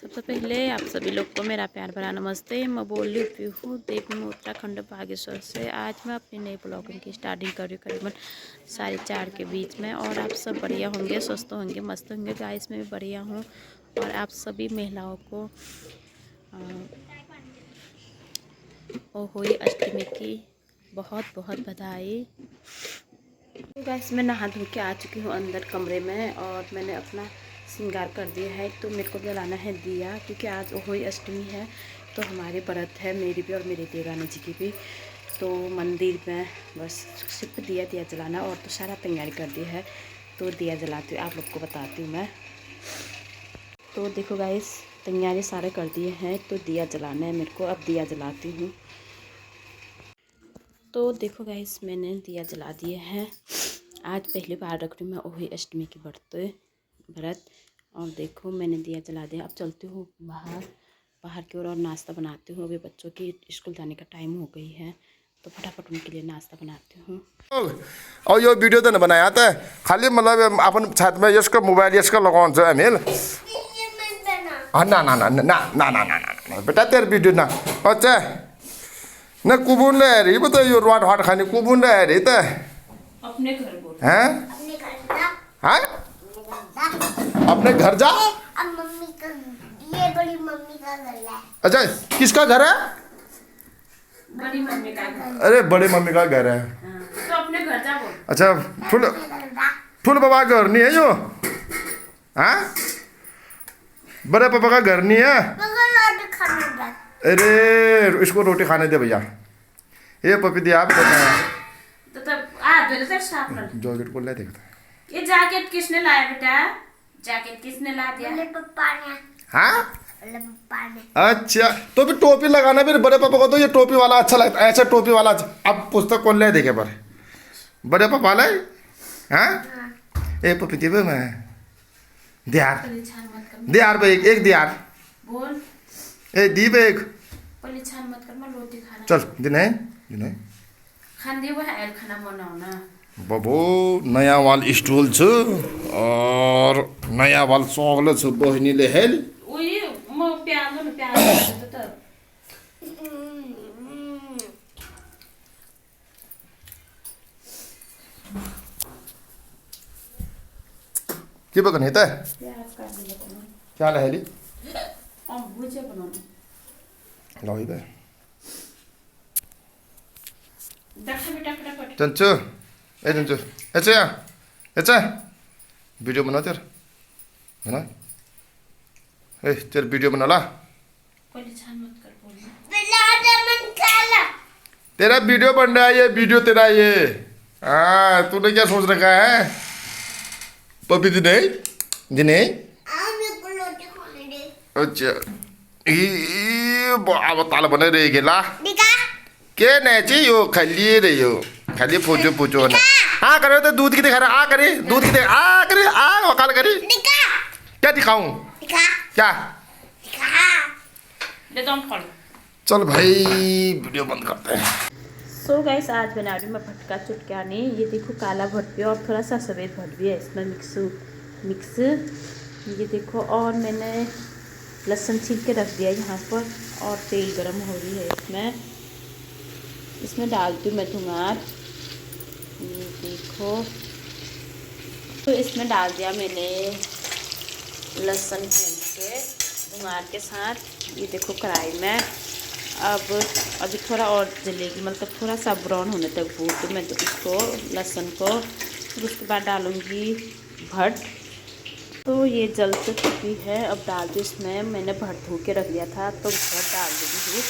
सबसे पहले आप सभी लोग को मेरा प्यार भरा नमस्ते। मैं बोल रही हूँ देवी में उत्तराखंड बागेश्वर से। आज मैं अपनी नई ब्लॉगिंग की स्टार्टिंग कर रही हूँ करीबन 4:30 के बीच में। और आप सब बढ़िया होंगे, स्वस्थ होंगे, मस्त होंगे। गाइस मैं भी बढ़िया हूँ। और आप सभी महिलाओं को होली अष्टमी की बहुत बहुत बधाई। तो गाइस मैं नहा धो के आ चुकी हूँ अंदर कमरे में और मैंने अपना श्रृंगार कर दिया है। तो मेरे को जलाना है दिया, क्योंकि आज होली अष्टमी है। तो हमारे व्रत है, मेरी भी और मेरी देवरानी जी की भी। तो मंदिर में बस सिर्फ दिया जलाना और तो सारा तैयारी कर दिया है। तो दिया जलाती हूँ, आप लोग को बताती हूँ मैं। तो देखो गाइस तैयारी सारे कर दिए हैं, तो दिया जलाना है मेरे को। अब दिया जलाती हूँ। तो देखो गाइस मैंने दिया जला दिए हैं। आज पहली बार रख रही हूँ मैं होली अष्टमी की व्रत। और देखो मैंने दिया जला दिया। अब चलती हूँ बाहर की ओर और नाश्ता बनाती हूँ। अभी बच्चों की स्कूल जाने का टाइम हो गई है, तो फटाफट उनके लिए नाश्ता बनाती हूँ। और यो वीडियो तो नहीं बनाया था, खाली मतलब अपन छत में यसको मोबाइल यसको लगाउँछ हामील। ना ना ना ना ना ना ना ना बेटा तेरे वीडियो ना अच्छा न कुबुन ले रही बता यो रोड हट खाने कुबुन ले रही तो अपने घर बोल हैं हैं अपने घर जा। मम्मी का, ये बड़ी मम्मी का घर है। अच्छा किसका घर है? बड़ी मम्मी का घर। अरे बड़े मम्मी का घर है। तो अपने घर जा बोल। अच्छा फुल बाबा का घर नहीं है यो? हाँ बड़े पापा का घर नहीं है? अरे इसको रोटी खाने दे भैया। ये पपी दिया आप तो तब आ फिर साफ कर। जॉकेट को ले देखता। ये जैकेट किसने लाया बेटा? जैकेट किसने ला दिया? पप्पा ने। हाँ पप्पा ने। अच्छा तो भी टोपी लगाना फिर बड़े पापा को तो ये टोपी वाला अच्छा लगता है। ऐसा टोपी वाला अब पुस्तक कौन ले देखे पर बड़े पापा ले। हाँ ए पपी दे मैं दियार पे एक दियार बोल। ए दी पे एक परेशान मत कर, मैं रोटी खाना। चल दिन खान दे वो है खाना बनाओ ना। बाबू नयाँ वाल स्टुल छ और नयाँ वाल चक्लेट छ बहिनीले हेल। उही म प्याज त के पकाउने त प्याज काट दिए तो क्या हेली भुजिया बनाउनु। ल है त दक्ष बेटा फटाफट। जन्छु ए जन्छु यचा वीडियो बना तेर है ना। ए तेरे वीडियो बना ला। परेशान मत कर बोल। तेरा वीडियो बन रहा है, ये वीडियो तेरा ये। हाँ तूने क्या सोच रखा है पपी दिने अच्छा अब ताल बने रहेगी ला के नहीं यो खाली रे यो खाली पूछो ना। हाँ करे तो दूध की दिखा रहा आ करे दूध की आ करे आ वकाल करी क्या दिखाऊं क्या ले तुम फल। चल भाई वीडियो बंद करते हैं। सो गाइस आज बना रही हूँ मैं भटका चुटकानी। ये देखो काला भट भी और थोड़ा सा सफ़ेद भट भी है इसमें मिक्स। ये देखो और मैंने लहसुन छील के रख दिया यहाँ पर और तेल गरम हो रही है इसमें डालती हूँ मैं धुआर। ये देखो तो इसमें डाल दिया मैंने लहसुन छील के धुआर के साथ। ये देखो कढ़ाई में अब अभी थोड़ा और जलेगी, मतलब थोड़ा सा ब्राउन होने तक भून। तो मैं तो इसको लहसुन को फिर उसके बाद डालूँगी भट। तो ये जल तो चुकी है, अब डाल दूँ इसमें। मैंने भट धो के रख दिया था तो भट डाल दूँगी।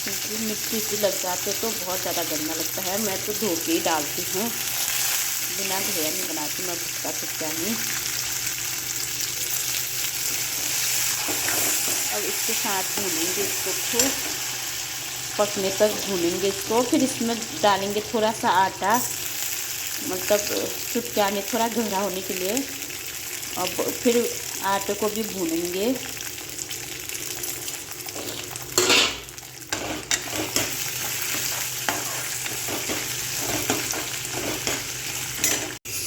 क्योंकि मिट्टी लग जाते तो बहुत ज़्यादा गंदा लगता है। मैं तो धो के ही डालती हूँ, बिना धोया नहीं बनाती मैं भटका चुटकानी। अब इसके साथ भूनेंगे इसको, खूब पकने तक भूनेंगे इसको। फिर इसमें डालेंगे थोड़ा सा आटा, मतलब चुटकानी थोड़ा गहरा होने के लिए। अब फिर आटे को भी भूनेंगे।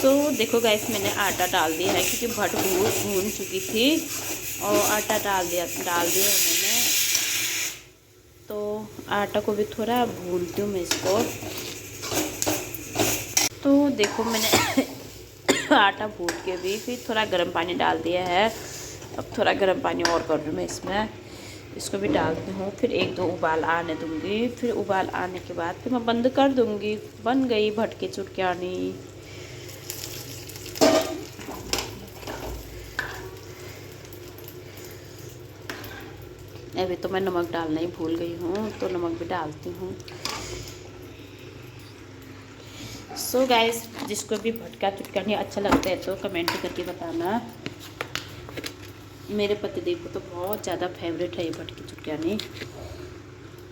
सो देखो गाइस, मैंने आटा डाल दिया है क्योंकि भट भून चुकी थी और आटा डाल दिया है मैंने। तो आटा को भी थोड़ा भूनती हूँ मैं इसको। तो देखो मैंने आटा भून के भी फिर थोड़ा गर्म पानी डाल दिया है। अब थोड़ा गर्म पानी और कर दूँ मैं इसमें, इसको भी डालती हूँ। फिर 1-2 उबाल आने दूँगी। फिर उबाल आने के बाद फिर मैं बंद कर दूँगी। बन गई भटके चुटकियानी। अभी तो मैं नमक डालना ही भूल गई हूँ, तो नमक भी डालती हूँ। सो गाइस, जिसको भी भटका चुटकियानी अच्छा लगता है तो कमेंट करके बताना। मेरे पतिदेव को तो बहुत ज़्यादा फेवरेट है ये भटकी चुटकियानी।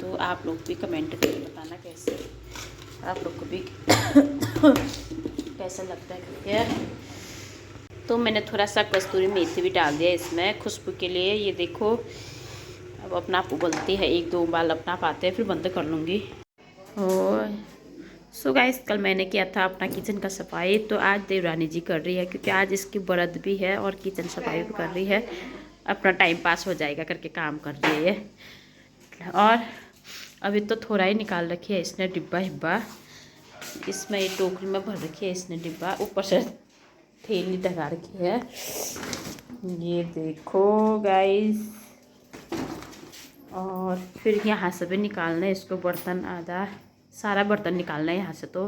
तो आप लोग भी कमेंट करके बताना कैसे आप लोग को भी कैसा लगता है करके। तो मैंने थोड़ा सा कस्तूरी मेथी भी डाल दिया इसमें खुशबू के लिए। ये देखो अब अपना आप उबलती है, 1-2 उबाल अपना आप आते हैं, फिर बंद कर लूँगी। और सो गाइस, कल मैंने किया था अपना किचन का सफाई, तो आज देवरानी जी कर रही है क्योंकि आज इसकी व्रत भी है और किचन सफाई भी कर रही है। अपना टाइम पास हो जाएगा करके काम कर रही है। और अभी तो थोड़ा ही निकाल रखी है इसने डिब्बा हिब्बा। इसमें ये टोकरी में भर रखी है इसने डिब्बा, ऊपर से थैली ढका रखी है। ये देखो गाइस, और फिर यहाँ से भी निकालना है इसको, बर्तन आधा सारा बर्तन निकालना है यहाँ से। तो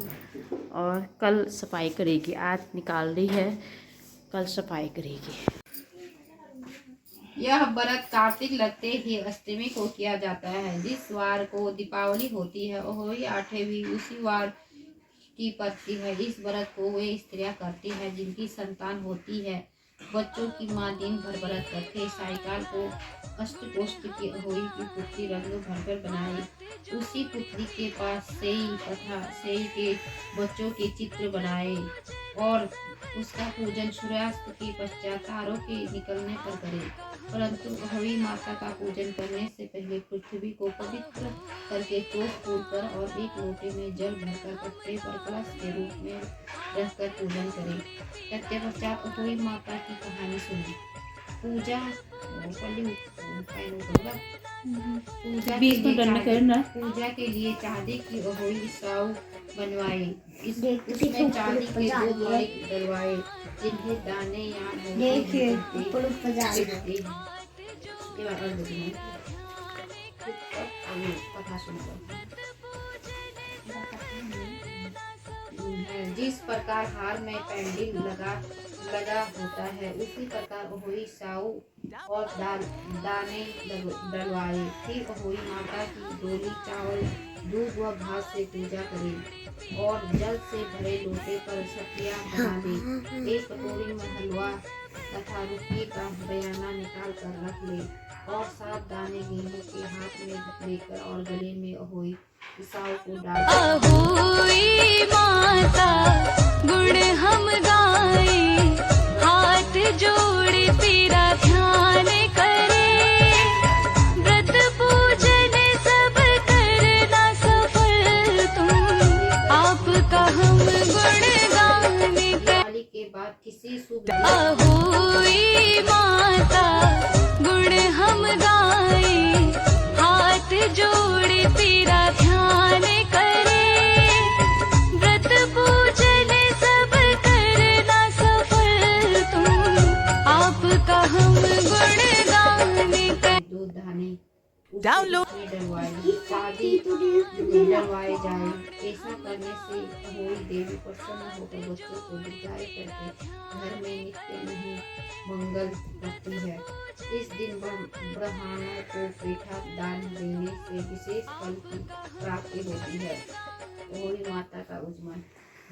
और कल सफाई करेगी, आज निकाल रही है, कल सफाई करेगी। यह व्रत कार्तिक लगते ही अष्टमी को किया जाता है। जिस वार को दीपावली होती है वही 8वीं उसी वार की पड़ती है। इस व्रत को वे स्त्रियां करती है जिनकी संतान होती है। बच्चों की मां दिन भर व्रत करके सायकाल को अष्टकोष्ठ की अहोई की पुत्री रंग भरकर बनाई। उसी पुत्री के पास सेई तथा सेई के बच्चों के चित्र बनाए और उसका पूजन सूर्यास्त के पश्चात तारों के निकलने पर करे। परंतु अहोई माता का पूजन करने से पहले पृथ्वी को पवित्र करके चौक खोलकर और एक लोटे में जल भरकर पत्ते पर कलश के रूप में रखकर पूजन करे। तत्पश्चात अहोई माता की कहानी सुनी। पूजा के लिए चांदी की अहोई साऊ बनवाए। इसमें चांदी के 2 बड़े डलवाए जिन्हें दाने या जिस प्रकार हार में पैंडिल लगा होता है उसी प्रकार अहोई साऊ और दाने डलवाए। फिर अहोई माता की डोली चावल दूध व घास से पूजा करे और जल से भरे लोटे पर सतिया बना दे। एक कटोरी में हलवा तथा रुपये का बयाना निकाल कर रख ले और 7 दाने गेहूं के हाथ में लेकर और गले में अहोई साऊ को डाल। अहोई माता गुण हम गाए, हाथ जोड़े तेरा ध्यान करे। व्रत पूजन सब करना सफल तुम, आपका हम गुणगान दिवाली के बाद किसी शुभ अहोई माता गुण हम गाए, हाथ जोड़े तेरा ध्यान करे। व्रत पूजन सब करना सफल तुम, आपका हम गुणगान कर। 2 दाने डाउनलोड डलवाए जाए। ऐसा करने से अहोई देवी प्रसन्न होकर बच्चों को विदाई करके घर में नित्य नहीं मंगल करती है। इस दिन ब्राह्मणों को पेठा दान देने से विशेष फल की प्राप्ति होती है। अहोई माता का उज्जवल।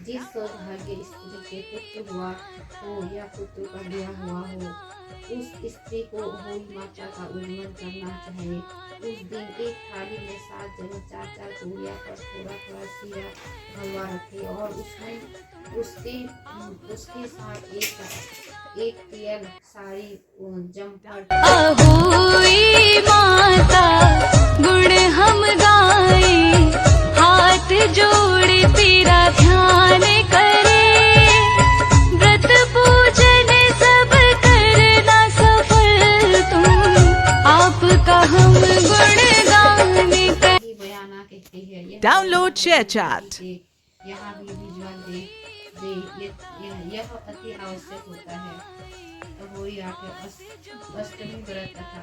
जिस सौभाग्य स्त्री के पुत्र हुआ हो या पुत्र का ब्याह हुआ हो, उस स्त्री को अहोई माता का उज्जवल करना चाहिए। उस दिन एक थाली में 7 जगह 4-4 पूरियां पर थोड़ा सीरा हलवा रखे और उसमें उसके साथ एक तियल साड़ी जमफर। अहोई माता गुण हम गाए, हाथ जोड़े तेरा ध्यान करे। Download ShareChat. यहाँ भी विजुअल दे यह अति आवश्यक होता है। अहोई अष्टमी व्रत था।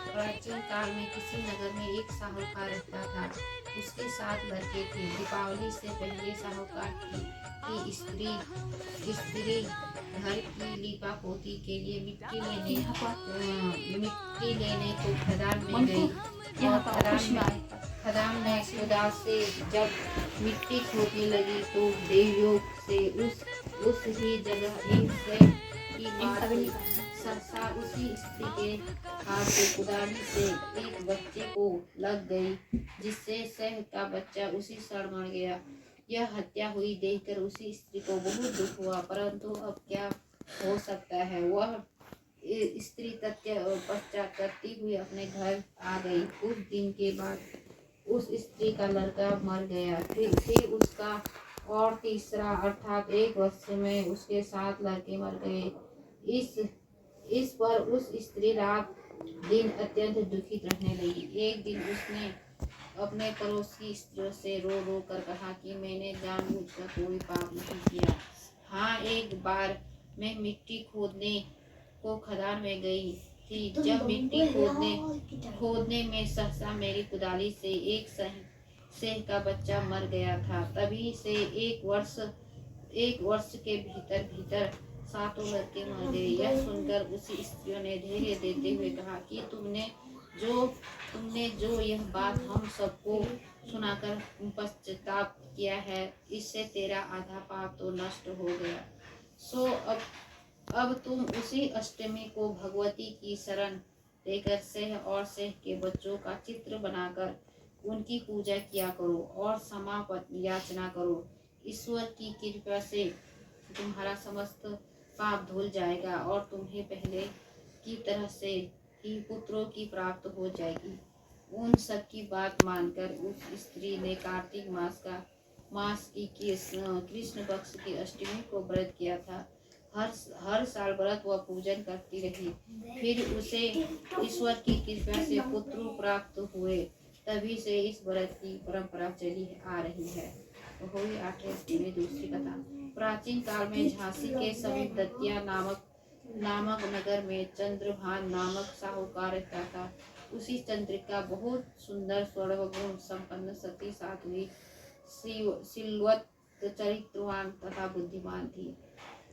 प्राचीन काल में किसी नगर में एक साहूकार रहता था। उसके 7 लड़के थे। दीपावली से पहले साहूकार की स्त्री घर की लीपा पोती के लिए मिट्टी लेने को खदान में गई। खदान में खुदा से जब मिट्टी खोदने लगी तो देवयोग से उस ही जगह एक सह की मार थी। सहसा उसी स्त्री के हाथ से कुदाली से एक बच्चे को लग गई, जिससे सह का बच्चा उसी क्षण मर गया। यह हत्या हुई देखकर उसी स्त्री को बहुत दुख हुआ, परंतु अब क्या हो सकता है। वह स्त्री पश्चात करती हुई अपने घर आ गई। कुछ दिन के बाद उस स्त्री का लड़का मर गया। फिर उसका और तीसरा अर्थात 1 वर्ष में उसके 7 लड़के मर गए। इस पर उस स्त्री रात दिन अत्यंत दुखित रहने लगी। एक दिन उसने अपने पड़ोस की स्त्रियों से रो रो कर कहा कि मैंने जानबूझकर कोई पाप नहीं किया। हाँ, एक बार मैं मिट्टी खोदने को खदान में गई थी। जब मिट्टी खोदने में सहसा मेरी कुदाली से एक सेह का बच्चा मर गया था। तभी से एक वर्ष के भीतर 7 लड़के मर गए। यह सुनकर उसी स्त्रियों ने धैर्य देते हुए कहा कि तुमने जो यह बात हम सबको सुनाकर पश्चाताप किया है, इससे तेरा आधा पाप तो नष्ट हो गया। सो अब तुम उसी अष्टमी को भगवती की शरण लेकर सेह और सेह के बच्चों का चित्र बनाकर उनकी पूजा किया करो और क्षमा याचना करो। ईश्वर की कृपा से तुम्हारा समस्त पाप धुल जाएगा और तुम्हें पहले की तरह से ही पुत्रों की प्राप्त हो जाएगी। उन सब की बात मानकर उस स्त्री ने कार्तिक मास की कृष्ण पक्ष की अष्टमी को व्रत किया था। हर साल व्रत व पूजन करती रही। फिर उसे ईश्वर की कृपा से पुत्र प्राप्त हुए। तभी से इस व्रत की परंपरा चली आ रही है। हुई 8वीं अष्टमी। दूसरी कथा। प्राचीन काल में झांसी के समीप दतिया नामक नगर में चंद्रभान नामक साहूकार रहता था। उसी चंद्रिका बहुत सुंदर स्वर्ण गुण संपन्न सती साध्वी सिलवत चरित्रवान तथा बुद्धिमान थी।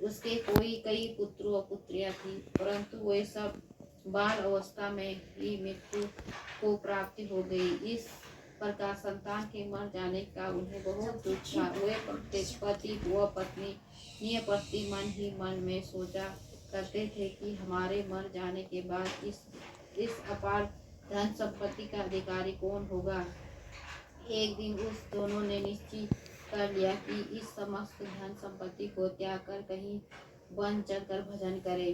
उसके कई पुत्र व पुत्रियां थी, परंतु वे सब बाल अवस्था में ही मृत्यु को प्राप्ति हो गई। इस प्रकार संतान के मर जाने का उन्हें बहुत दुख था। वे प्रत्येक पति व पत्नी प्रति मन ही मन में सोचा करते थे कि हमारे मर जाने के बाद इस अपार धन संपत्ति का अधिकारी कौन होगा। एक दिन उस दोनों ने निश्चय कर लिया कि इस समस्त धन संपत्ति को त्याग कर कहीं वन चलकर भजन करे।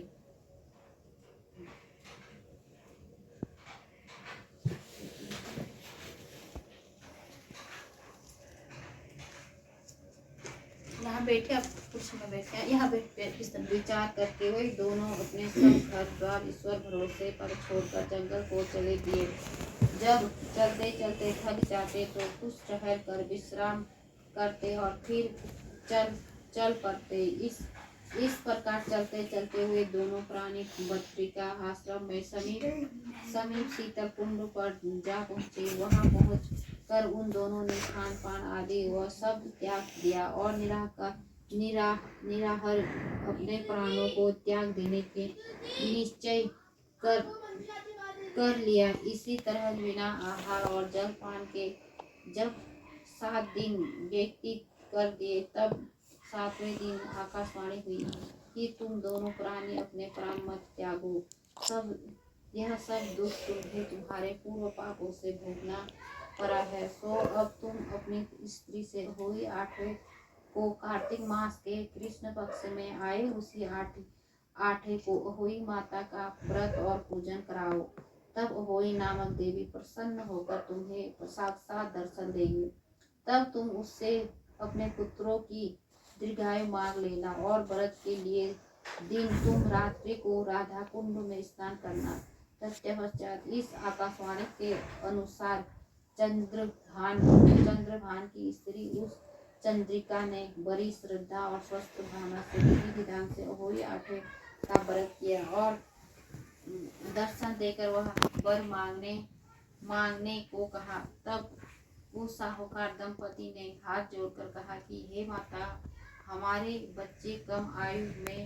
यहाँ बैठे, आप कुर्सी में बैठे, यहाँ बैठ विचार करके वे दोनों अपने सब घर द्वार ईश्वर भरोसे पर छोड़कर जंगल को चले दिए। जब चलते चलते थक जाते तो कुछ ठहर कर विश्राम करते और फिर चल पड़ते। इस प्रकार चलते चलते हुए दोनों प्राणी बद्रिका आश्रम में समीप शीतल कुंड पर जा पहुँचे। वहां पहुँच कर उन दोनों ने खान पान आदि व सब त्याग दिया और निराहार अपने प्राणों को त्याग देने के निश्चय कर लिया। इसी तरह बिना आहार और जल पान के जब 7 दिन व्यतीत कर दिए, तब 7वें दिन आकाशवाणी हुई कि तुम दोनों प्राणी अपने प्राण मत त्यागो। यह सब दुख तुम्हें तुम्हारे पूर्व पापों से भोगना पड़ा है। सो अब तुम अपनी स्त्री से हुई 8वें को कार्तिक मास के कृष्ण पक्ष में आए उसी 8वें को अहोई माता का व्रत और पूजन कराओ। तब अहोई नामक देवी प्रसन्न होकर तुम्हें साक्षात दर्शन देगी। तब तुम उससे अपने पुत्रों की दीर्घायु मांग लेना और व्रत के लिए दिन तुम रात्रि को राधा कुंड में स्नान करना। तत्पश्चात इस आकाशवाणी के अनुसार चंद्रभान की स्त्री उस चंद्रिका ने बड़ी श्रद्धा और स्वस्थ भावना से विधि विधान से अहोई आठे का व्रत किया और दर्शन देकर वह वर मांगने को कहा। तब उस साहूकार दंपति ने हाथ जोड़कर कहा कि हे माता, हमारे बच्चे कम आयु में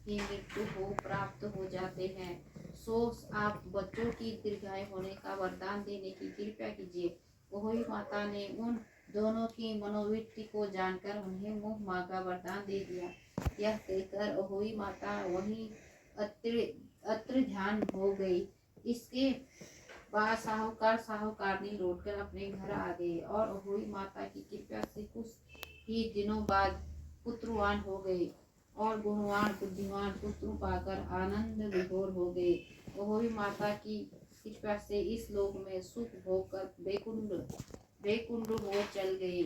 ही मृत्यु हो प्राप्त हो जाते हैं, सो आप बच्चों की दीर्घायु होने का वरदान देने की कृपा कीजिए। वही माता ने उन दोनों की मनोवृत्ति को जानकर उन्हें मुंह मांगा वरदान दे दिया। यह कहकर अहोई माता वहीं अत्र ध्यान हो गई। इसके बाद साहूकारनी लौटकर अपने घर आ गए और अहोई माता की कृपा से कुछ ही दिनों बाद पुत्रवान हो गए और गुणवान बुद्धिमान पुत्र पाकर आनंद विभोर हो गए। अहोई माता की कृपा से इस लोक में सुख भोग कर बैकुंठ हो चल गए।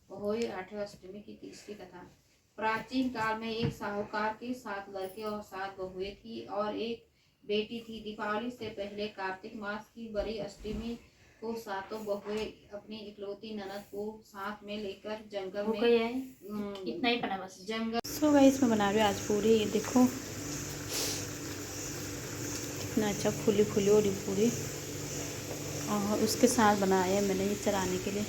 अहोई आठवीं अष्टमी की तीसरी कथा। प्राचीन काल में एक साहूकार के 7 लड़के और 7 बहुएं थी और एक बेटी थी। दीपावली से पहले कार्तिक मास की बड़ी अष्टमी को सातों बहुएं अपनी इकलौती ननद को साथ में लेकर जंगल में इतना ही बना बस जंगल। सो गाइस, मैं बना रही हूँ आज पूरी। ये देखो कितना अच्छा फूली फूली हो रही पूरी। और उसके साथ बनाया मैंने ये चढ़ाने के लिए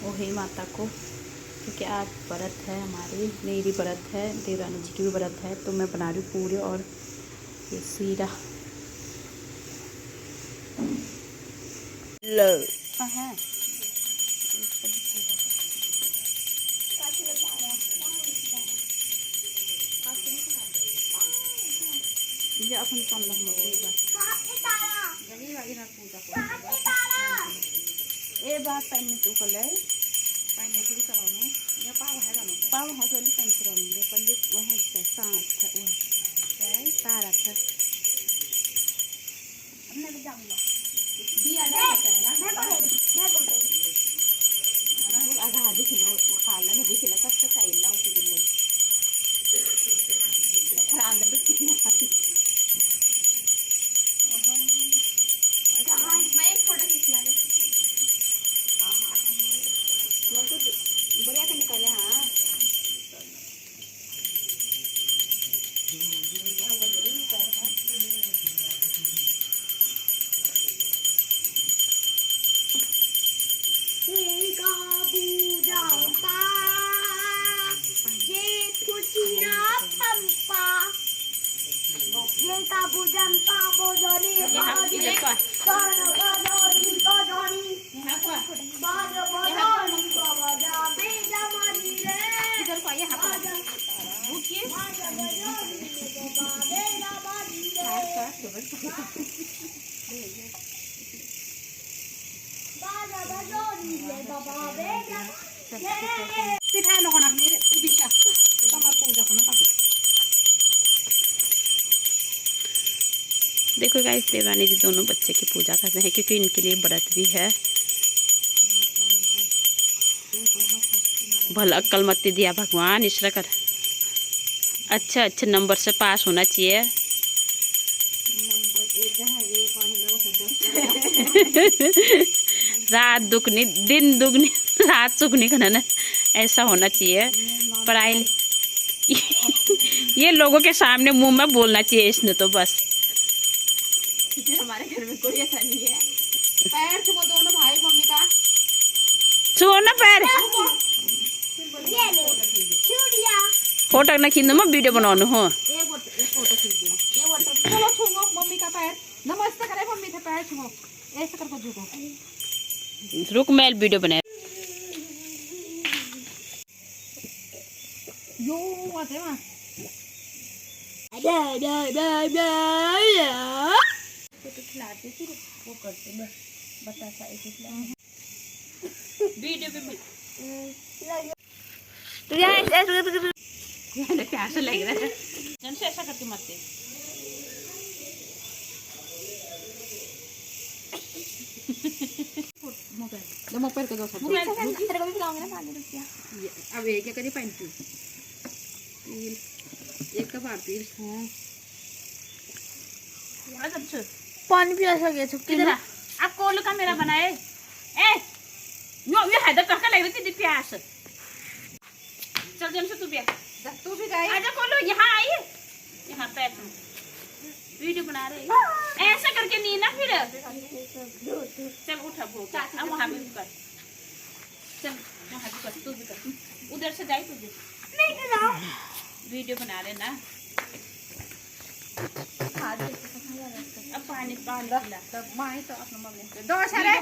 वही माता को, क्योंकि आज व्रत है हमारी, मेरी व्रत है, देवरानी जी की भी व्रत है, तो मैं बना रही हूँ पूरी और ये सीरा है। ये अपन कम लग ए बात टाइम में तू कर ले पानी थोड़ी करानो ये पाव है जल्दी टाइम करानो ले पल्ले वह है सांस है वह है तारा है हमने भी जाऊंगा दिया ले है ना मैं आधा दिखना वो खाला में दिखना कष्ट चाहिए लाओ तो दिन में अंदर भी कितना मैं एक फोटो खींचना ले। बढ़िया तो निकाले। हाँ देखो गाइस, देवरानी जी दोनों बच्चे की पूजा कर रहे हैं क्योंकि इनके लिए व्रत भी है। भला अक्लमती दिया भगवान, ईश्वर कर अच्छे नंबर से पास होना चाहिए। रात दुगनी दिन दुगनी रात सुगनी करना ऐसा होना चाहिए। पढ़ाई ये लोगों के सामने मुंह में बोलना चाहिए इसने तो बस। हमारे घर में कोई ऐसा नहीं है। पैर छुओ दोनों भाई मम्मी का, छुओ ना पैर। फोटो ना खींचो, मैं वीडियो बनाऊँ हो। फोटो खींच दियो, ये फोटो चलो छुओ मम्मी का पैर, नमस्ते करे मम्मी का पैर छुओ, ऐसे करके झुको। रुक मैं वीडियो बनाए। यो आते मां तो खिलाते फिर वो करते बतासा ऐसे वीडियो पे तो यार ऐसे प्यास लग रहा है जन से ऐसा करके मत दे। मोबाइल का दो सब तेरे को भी खिलाऊंगा ना पानी रुकिया। अब एक क्या करी पानी तू एक का बार पी। हां पानी भी ऐसा गया छुप किधर आप कॉल का मेरा बनाए ए ये हैदर तड़का लग रही थी प्यास। चल जन से तू भी तू भी गई आजा खोलो, यहाँ आइए, यहाँ पैर वीडियो बना रहे ऐसा करके नहीं ना फिर। चल उठा भूख वहाँ भी कर, चल वहाँ भी कर, तू भी कर, उधर से जाए तुझे वीडियो बना रहे ना। अब पानी पिला। माही तो अपना मम्मी दो सारे